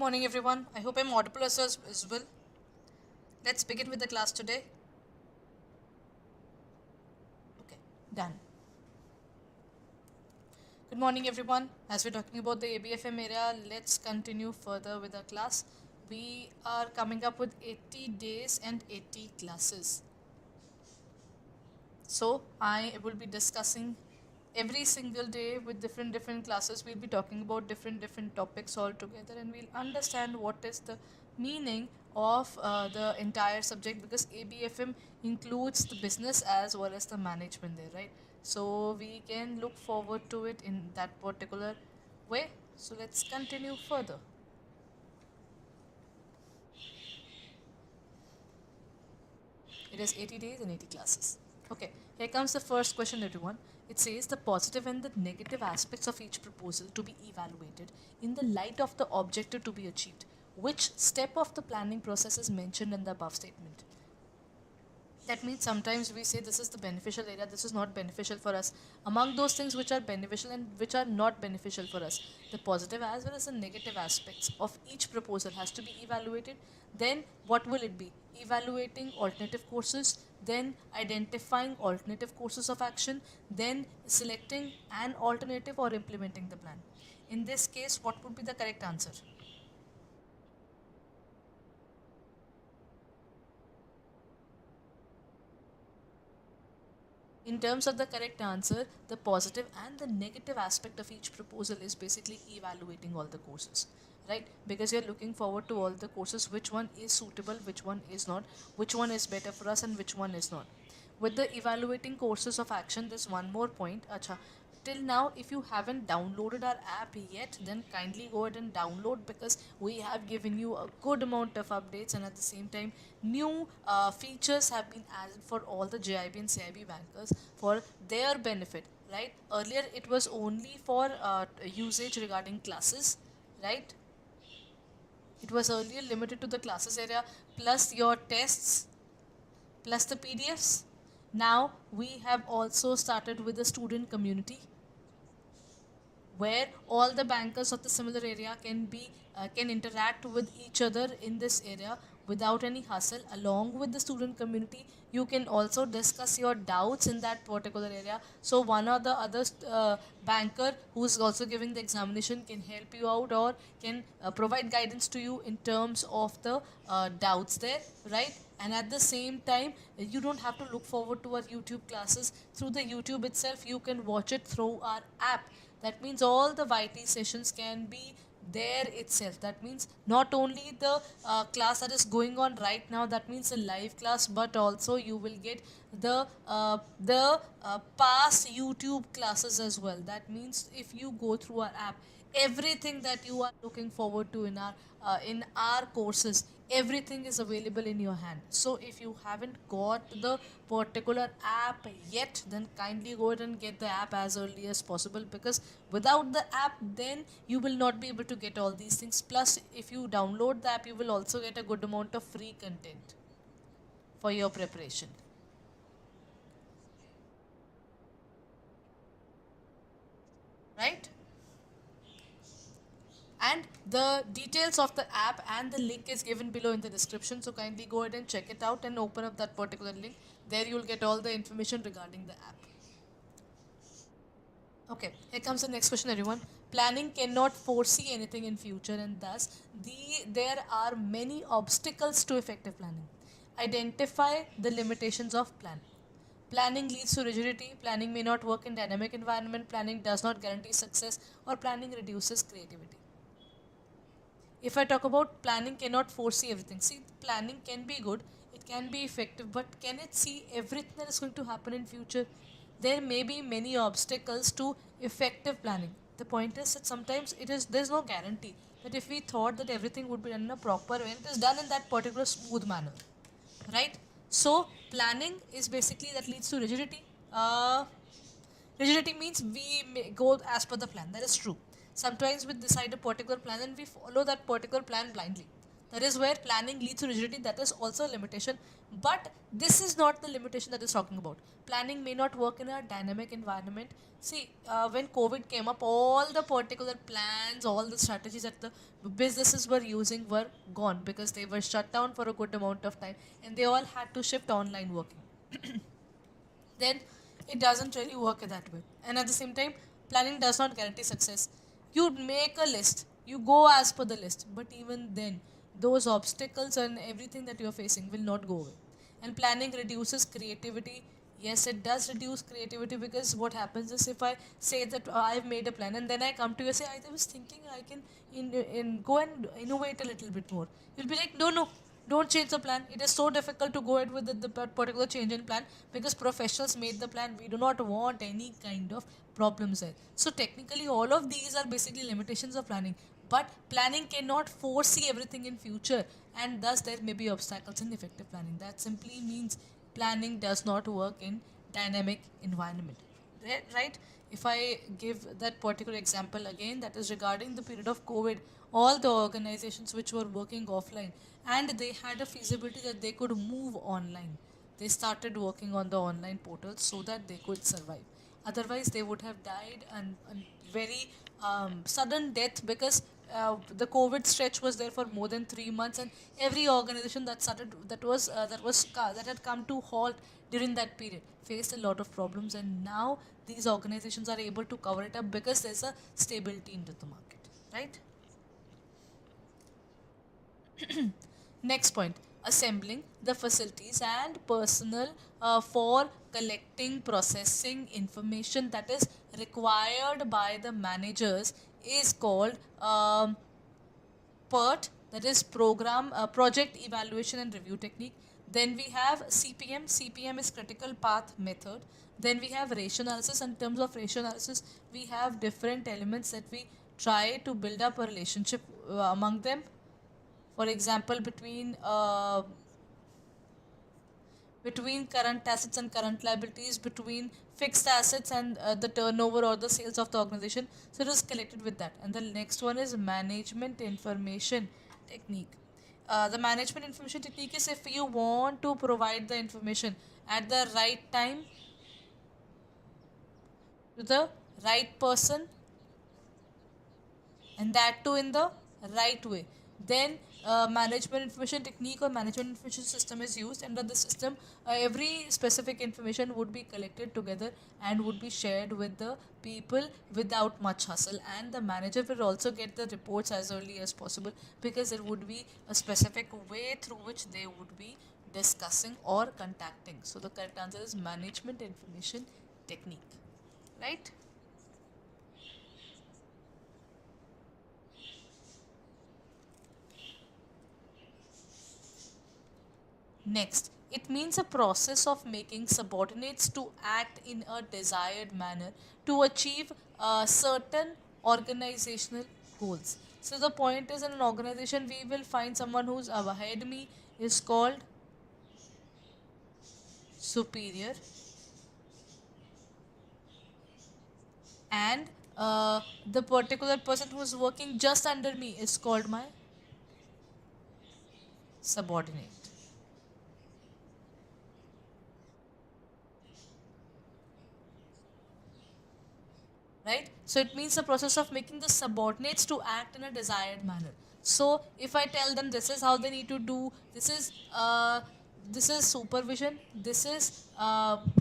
morning, everyone. I hope I'm audible as well. Let's begin with the class today. Okay, done. Good morning, everyone. As we're talking about the ABFM area, let's continue further with our class. We are coming up with 80 days and 80 classes. So I will be discussing every single day with different classes. We'll be talking about different topics all together, and we'll understand what is the meaning of the entire subject, because ABFM includes the business as well as the management there, right? So we can look forward to it in that particular way. So let's continue further. It is 80 days and 80 classes. Okay, here comes the first question, everyone. It says the positive and the negative aspects of each proposal to be evaluated in the light of the objective to be achieved. Which step of the planning process is mentioned in the above statement? That means sometimes we say this is the beneficial area, this is not beneficial for us. Among those things which are beneficial and which are not beneficial for us, the positive as well as the negative aspects of each proposal has to be evaluated. Then what will it be? Evaluating alternative courses, then identifying alternative courses of action, then selecting an alternative or implementing the plan. In this case, what would be the correct answer? In terms of the correct answer, the positive and the negative aspect of each proposal is basically evaluating all the courses, right? Because you're looking forward to all the courses, which one is suitable, which one is not, which one is better for us, and which one is not. With the evaluating courses of action, there's one more point. Acha, till now, if you haven't downloaded our app yet, then kindly go ahead and download, because we have given you a good amount of updates, and at the same time new features have been added for all the JIB and CIB bankers for their benefit, right? Earlier it was only for usage regarding classes, right? It was earlier limited to the classes area plus your tests plus the PDFs. Now we have also started with the student community, where all the bankers of the similar area can interact with each other in this area without any hassle. Along with the student community, you can also discuss your doubts in that particular area, so one or the other banker who's also giving the examination can help you out, or can provide guidance to you in terms of the doubts there, right? And at the same time, you don't have to look forward to our YouTube classes. Through the YouTube itself, you can watch it through our app. That means all the YT sessions can be there itself. That means not only the class that is going on right now, that means a live class, but also you will get the past YouTube classes as well. That means if you go through our app, everything that you are looking forward to in our courses, everything is available in your hand. So if you haven't got the particular app yet, then kindly go ahead and get the app as early as possible, because without the app, then you will not be able to get all these things. Plus, if you download the app, you will also get a good amount of free content for your preparation, right? And the details of the app and the link is given below in the description, so kindly go ahead and check it out and open up that particular link. There you will get all the information regarding the app. Okay, here comes the next question, everyone. Planning cannot foresee anything in future, and thus there are many obstacles to effective planning. Identify the limitations of planning. Planning leads to rigidity. Planning may not work in dynamic environment. Planning does not guarantee success, or planning reduces creativity. If I talk about planning cannot foresee everything. See, planning can be good, it can be effective, but can it see everything that is going to happen in future? There may be many obstacles to effective planning. The point is that sometimes there's no guarantee that if we thought that everything would be done in a proper way, it is done in that particular smooth manner, right? So planning is basically that leads to rigidity. Rigidity means we may go as per the plan. That is true. Sometimes we decide a particular plan and we follow that particular plan blindly. That is where planning leads to rigidity. That is also a limitation. But this is not the limitation that is talking about. Planning may not work in a dynamic environment. See, when COVID came up, all the particular plans, all the strategies that the businesses were using were gone because they were shut down for a good amount of time and they all had to shift online working. Then it doesn't really work that way. And at the same time, planning does not guarantee success. You make a list, you go as per the list, but even then, those obstacles and everything that you're facing will not go away. And planning reduces creativity. Yes, it does reduce creativity because what happens is if I say that I've made a plan and then I come to you and say, I was thinking I can go and innovate a little bit more. You'll be like, no, no, don't change the plan. It is so difficult to go ahead with the particular change in plan because professionals made the plan. We do not want any kind of problems there. So technically, all of these are basically limitations of planning. But planning cannot foresee everything in future, and thus there may be obstacles in effective planning. That simply means planning does not work in dynamic environment. Right? If I give that particular example again, that is regarding the period of COVID, all the organizations which were working offline and they had a feasibility that they could move online, they started working on the online portals so that they could survive. Otherwise, they would have died and very sudden death because the COVID stretch was there for more than 3 months, and every organization that started that had come to halt during that period faced a lot of problems, and now these organizations are able to cover it up because there's a stability into the market, right? Next point, assembling the facilities and personnel for collecting, processing information that is required by the managers is called PERT, that is project evaluation and review technique. Then we have CPM. CPM is critical path method. Then we have ratio analysis. In terms of ratio analysis, we have different elements that we try to build up a relationship among them. For example, between current assets and current liabilities, between fixed assets and the turnover or the sales of the organization. So it is collected with that. And the next one is management information technique. The management information technique is if you want to provide the information at the right time to the right person, and that too in the right way, then management information technique or management information system is used. Under the system, every specific information would be collected together and would be shared with the people without much hustle, and the manager will also get the reports as early as possible because there would be a specific way through which they would be discussing or contacting. So the correct answer is management information technique, right? Next, it means a process of making subordinates to act in a desired manner to achieve certain organizational goals. So the point is, in an organization, we will find someone who's ahead me is called superior, and the particular person who is working just under me is called my subordinate. Right? So it means the process of making the subordinates to act in a desired manner. So if I tell them this is how they need to do, this is supervision, this is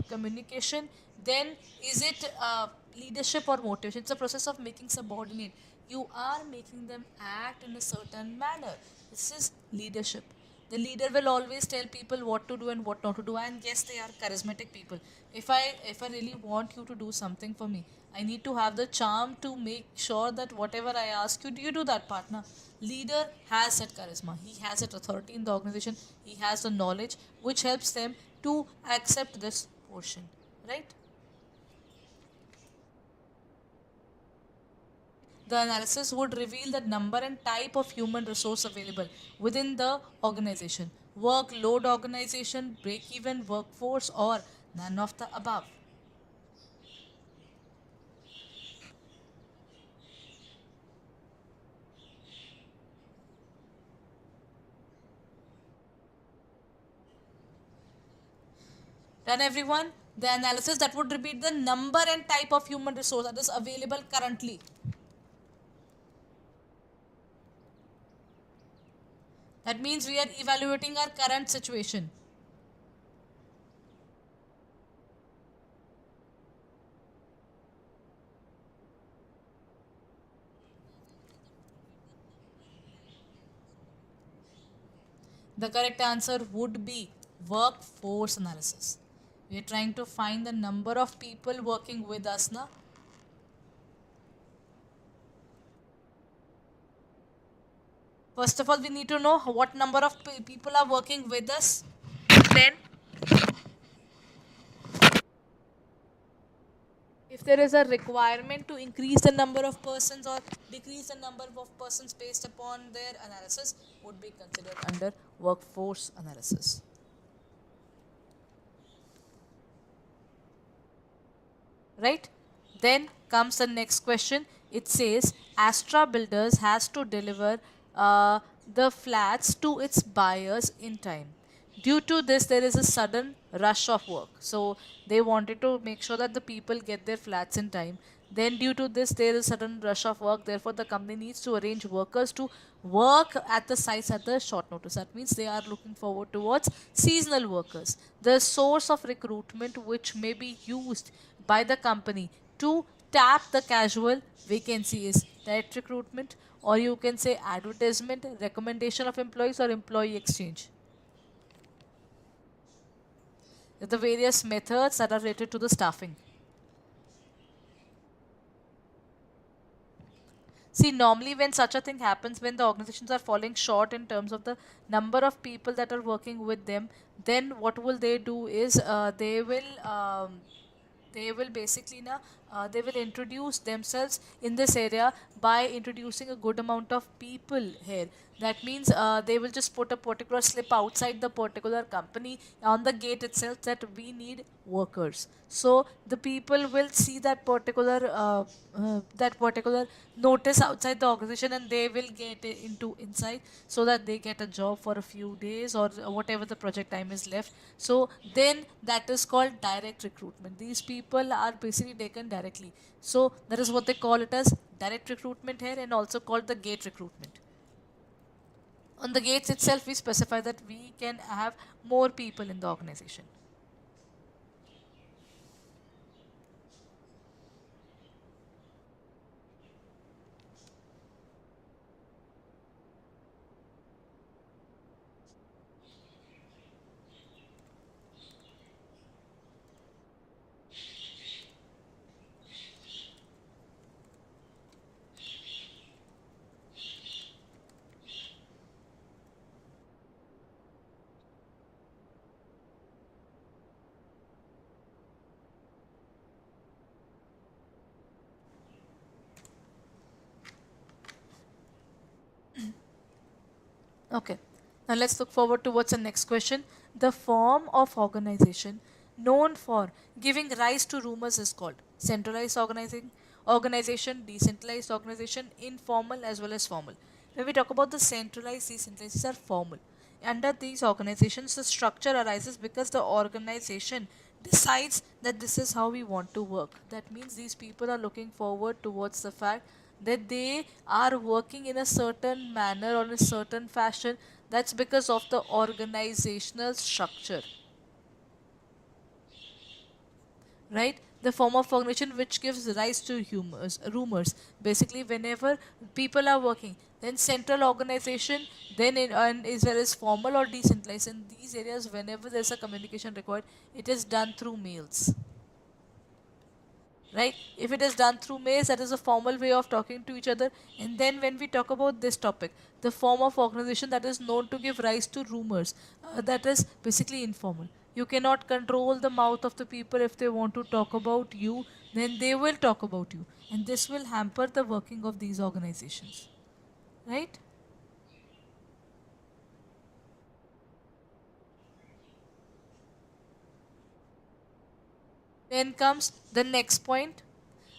communication, then is it leadership or motivation? It's a process of making subordinate. You are making them act in a certain manner. This is leadership. The leader will always tell people what to do and what not to do, and yes, they are charismatic people. If I really want you to do something for me, I need to have the charm to make sure that whatever I ask you, do you do that, partner? Leader has that charisma, he has that authority in the organization, he has the knowledge which helps them to accept this portion, right? The analysis would reveal the number and type of human resource available within the organization, workload organization, break even workforce, or none of the above. Done everyone? The analysis that would repeat the number and type of human resource that is available currently. That means we are evaluating our current situation. The correct answer would be workforce analysis. We are trying to find the number of people working with us now. First of all, we need to know what number of people are working with us. Then, if there is a requirement to increase the number of persons or decrease the number of persons based upon their analysis, would be considered under workforce analysis. Right? Then comes the next question. It says Astra Builders has to deliver the flats to its buyers in time. Due to this, there is a sudden rush of work. So they wanted to make sure that the people get their flats in time. Then, due to this, there is a sudden rush of work. Therefore, the company needs to arrange workers to work at the sites at the short notice. That means they are looking forward towards seasonal workers. The source of recruitment which may be used by the company to tap the casual vacancy is direct recruitment, or you can say advertisement, recommendation of employees, or employee exchange. The various methods that are related to the staffing. See, normally when such a thing happens, when the organizations are falling short in terms of the number of people that are working with them, then what will they do is they will basically now they will introduce themselves in this area by introducing a good amount of people here. That means they will just put a particular slip outside the particular company on the gate itself that we need workers. So the people will see that particular notice outside the organization, and they will get into inside so that they get a job for a few days or whatever the project time is left. So then that is called direct recruitment. These people are basically taken directly. So that is what they call it as direct recruitment here, and also called the gate recruitment. On the gates itself, we specify that we can have more people in the organization. Okay. Now let's look forward to what's the next question. The form of organization known for giving rise to rumors is called centralized organization, decentralized organization, informal as well as formal. When we talk about the centralized, decentralized, these are formal. Under these organizations, the structure arises because the organization decides that this is how we want to work. That means these people are looking forward towards the fact that they are working in a certain manner or in a certain fashion. That's because of the organizational structure, right? The form of organization which gives rise to rumors. Basically, whenever people are working, then central organization, then and is well as formal or decentralized. In these areas, whenever there's a communication required, it is done through mails, right? If it is done through mails, that is a formal way of talking to each other. And then when we talk about this topic, the form of organization that is known to give rise to rumors, that is basically informal. You cannot control the mouth of the people. If they want to talk about you, then they will talk about you, and this will hamper the working of these organizations, right? Then comes the next point,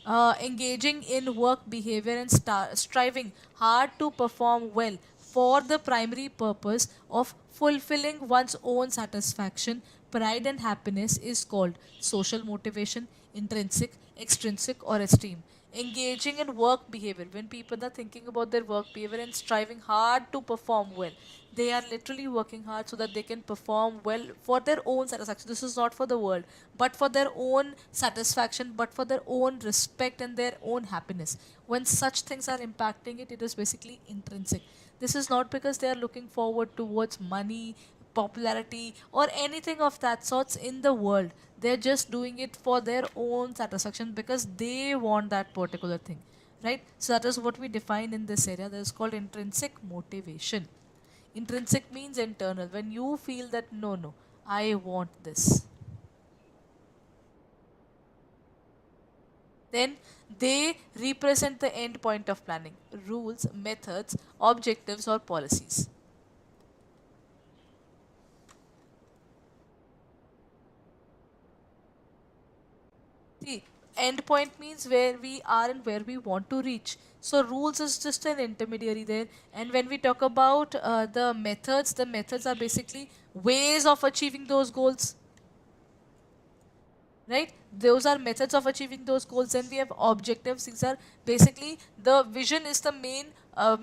engaging in work behavior and striving hard to perform well for the primary purpose of fulfilling one's own satisfaction, pride, and happiness is called social motivation, intrinsic, extrinsic, or esteem. Engaging in work behavior, when people are thinking about their work behavior and striving hard to perform well, they are literally working hard so that they can perform well for their own satisfaction. This is not for the world, but for their own satisfaction, but for their own respect and their own happiness. When such things are impacting it, it is basically intrinsic. This is not because they are looking forward towards money, popularity, or anything of that sorts in the world. They're just doing it for their own satisfaction because they want that particular thing, right? So that is what we define in this area. That is called intrinsic motivation. Intrinsic means internal. When you feel that no, no, I want this, then they represent the end point of planning, rules, methods, objectives, or policies. See, end point means where we are and where we want to reach. So rules is just an intermediary there. And when we talk about the methods are basically ways of achieving those goals, right? Those are methods of achieving those goals. Then we have objectives. These are basically the vision is the main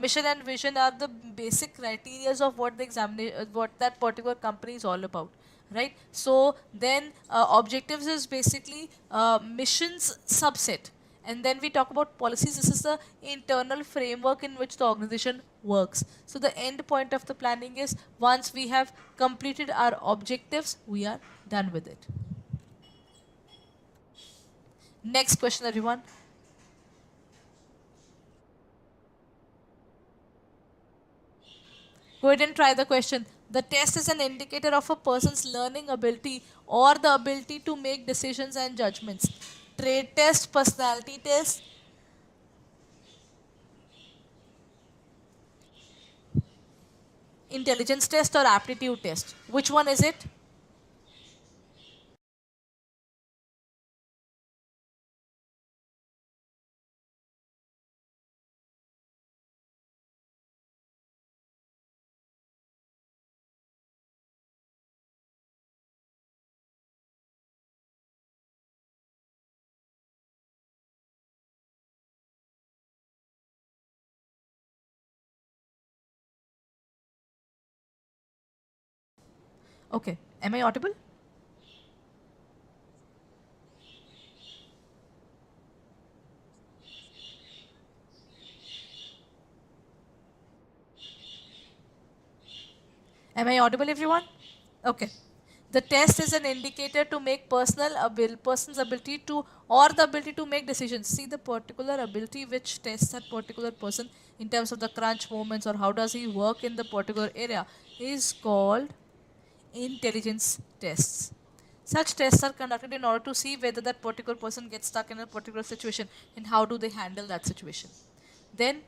mission, and vision are the basic criterias of what the examination, what that particular company is all about, right? So then objectives is basically missions subset. And then we talk about policies. This is the internal framework in which the organization works. So the end point of the planning is once we have completed our objectives, we are done with it. Next question, everyone. Go ahead and try the question. The test is an indicator of a person's learning ability or the ability to make decisions and judgments. Trade test, personality test, intelligence test, or aptitude test. Which one is it? Okay. Am I audible? Am I audible, everyone? Okay. The test is an indicator to make person's ability to or the ability to make decisions. See the particular ability which tests that particular person in terms of the crunch moments or how does he work in the particular area is called intelligence tests. Such tests are conducted in order to see whether that particular person gets stuck in a particular situation and how do they handle that situation. Then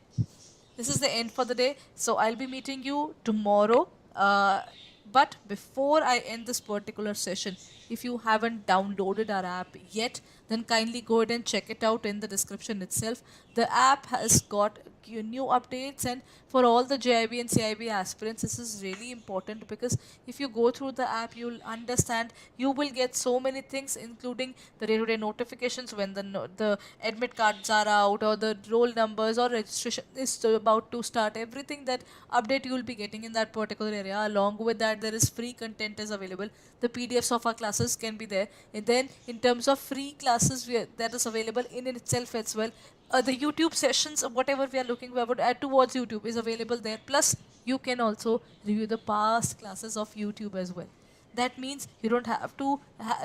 this is the end for the day. So I'll be meeting you tomorrow. But before I end this particular session, if you haven't downloaded our app yet, then kindly go ahead and check it out in the description itself. The app has got new updates, and for all the JIB and CIB aspirants, this is really important because if you go through the app, you'll understand. You will get so many things, including the day-to-day notifications when the admit cards are out, or the roll numbers, or registration is about to start. Everything that update you will be getting in that particular area. Along with that, there is free content is available. The PDFs of our classes can be there. And then in terms of free classes, that is available in itself as well. The YouTube sessions, whatever we are looking forward add towards YouTube is available there. Plus, you can also review the past classes of YouTube as well. That means you don't have to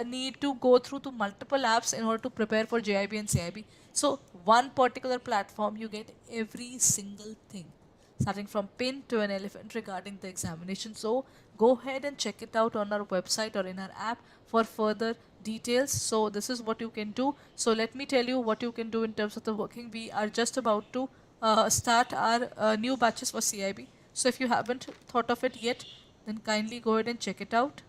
need to go through to multiple apps in order to prepare for JIB and CIB. So one particular platform, you get every single thing, starting from pin to an elephant regarding the examination. So go ahead and check it out on our website or in our app for further details. So this is what you can do. So let me tell you what you can do in terms of the working. We are just about to start our new batches for CIB. So if you haven't thought of it yet, then kindly go ahead and check it out.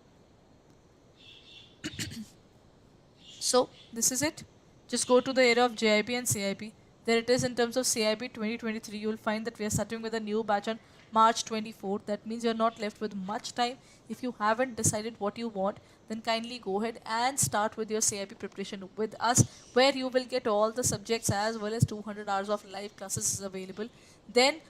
So this is it. Just go to the area of JIB and CIB. There it is in terms of CIB 2023. You will find that we are starting with a new batch on March 24th. That means you're not left with much time. If you haven't decided what you want, then kindly go ahead and start with your CIP preparation with us, where you will get all the subjects as well as 200 hours of live classes is available. Then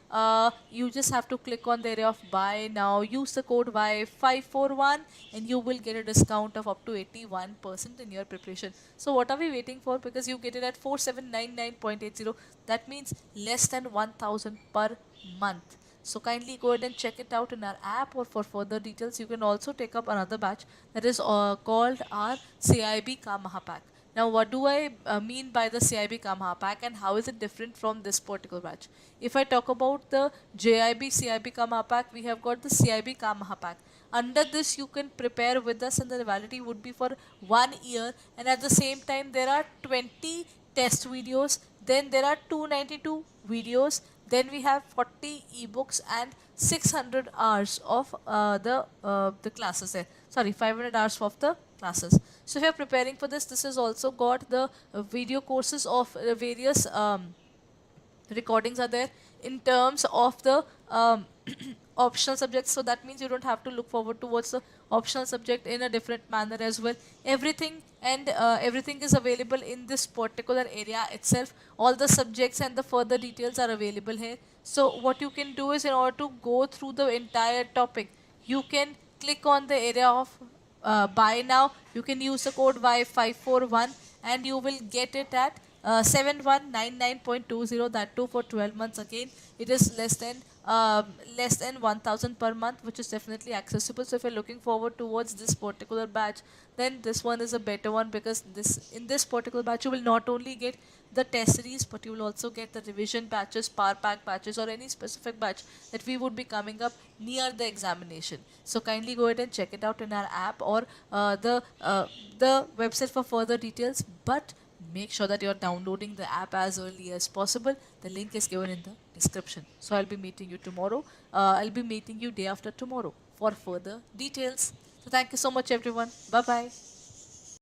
you just have to click on the area of buy now, use the code Y541, and you will get a discount of up to 81% in your preparation. So what are we waiting for? Because you get it at 4799.80, that means less than 1000 per month. So kindly go ahead and check it out in our app, or for further details you can also take up another batch that is called our CIB Ka Mahapack. Now what do I mean by the CIB Ka Mahapack, and how is it different from this particular batch? If I talk about the JIB CIB Ka Mahapack, we have got the CIB Ka Mahapack. Under this you can prepare with us, and the validity would be for 1 year, and at the same time there are 20 test videos, then there are 292 videos, then we have 40 ebooks and 600 hours of the classes there. Sorry, 500 hours of the classes. So if you're preparing for this has also got the video courses of various recordings are there in terms of the optional subjects. So that means you don't have to look forward towards the optional subject in a different manner as well. Everything and everything is available in this particular area itself. All the subjects and the further details are available here. So what you can do is, in order to go through the entire topic, you can click on the area of buy now. You can use the code Y541 and you will get it at 7199.20, that too for 12 months. Again, it is less than 1000 per month, which is definitely accessible. So if you're looking forward towards this particular batch, then this one is a better one, because in this particular batch you will not only get the test series, but you will also get the revision batches, power pack batches, or any specific batch that we would be coming up near the examination. So kindly go ahead and check it out in our app, or the website for further details. But make sure that you're downloading the app as early as possible. The link is given in the description. So I'll be meeting you tomorrow. I'll be meeting you day after tomorrow for further details. So thank you so much, everyone. Bye bye.